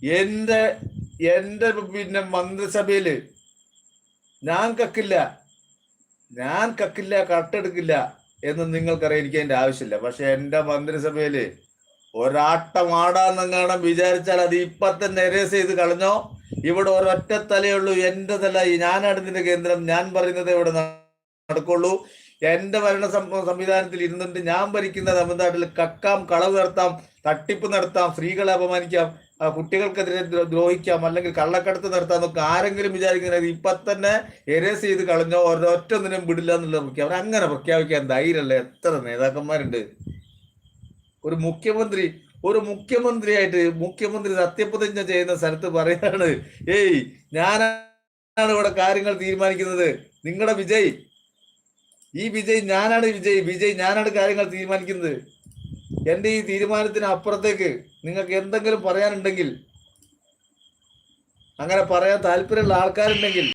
എന്റെ എന്റെ മന്ത്രിസഭയില് ഞാൻ കക്കില്ല, കട്ടെടുക്കില്ല എന്ന് നിങ്ങൾക്കറിയാം. എനിക്ക് അതിന്റെ ആവശ്യമില്ല. പക്ഷെ എന്റെ മന്ത്രിസഭയില് ഒരാട്ടം ആടാന്നെങ്ങാണം വിചാരിച്ചാൽ അത് ഇപ്പൊ തന്നെ എരേസ് ചെയ്ത് കളഞ്ഞോ. ഇവിടെ ഒരൊറ്റ തലയുള്ളൂ, എന്റെ തല. ഞാനാണ് ഇതിന്റെ കേന്ദ്രം. ഞാൻ പറയുന്നത് ഇവിടെ നടക്കുള്ളൂ. എന്റെ ഭരണ സംവിധാനത്തിൽ ഇരുന്നിട്ട് ഞാൻ ഭരിക്കുന്ന തമിഴ്നാട്ടിൽ കക്കാം, കളവ് നടത്താം, തട്ടിപ്പ് നടത്താം, സ്ത്രീകളെ അപമാനിക്കാം, കുട്ടികൾക്കെതിരെ ദ്രോഹിക്കാം, അല്ലെങ്കിൽ കള്ളക്കടത്ത് നടത്താം എന്നൊക്കെ ആരെങ്കിലും വിചാരിക്കുന്നത് ഇപ്പൊ തന്നെ എരേസ് ചെയ്ത് കളഞ്ഞോ, ഒരൊറ്റ ഒന്നിനും വിടില്ല എന്നുള്ളത് പ്രഖ്യാപനം. അങ്ങനെ പ്രഖ്യാപിക്കാൻ ധൈര്യമല്ല. എത്ര നേതാക്കന്മാരുണ്ട്. ഒരു മുഖ്യമന്ത്രിയായിട്ട് മുഖ്യമന്ത്രി സത്യപ്രതിജ്ഞ ചെയ്യുന്ന സ്ഥലത്ത് പറയാണ്, ഏയ് ഞാനാണ് ഇവിടെ കാര്യങ്ങൾ തീരുമാനിക്കുന്നത്. നിങ്ങളുടെ വിജയ് ഞാനാണ് കാര്യങ്ങൾ തീരുമാനിക്കുന്നത്. എന്റെ ഈ തീരുമാനത്തിന് അപ്പുറത്തേക്ക് നിങ്ങൾക്ക് എന്തെങ്കിലും പറയാനുണ്ടെങ്കിൽ, അങ്ങനെ പറയാൻ താല്പര്യമുള്ള ആൾക്കാരുണ്ടെങ്കിൽ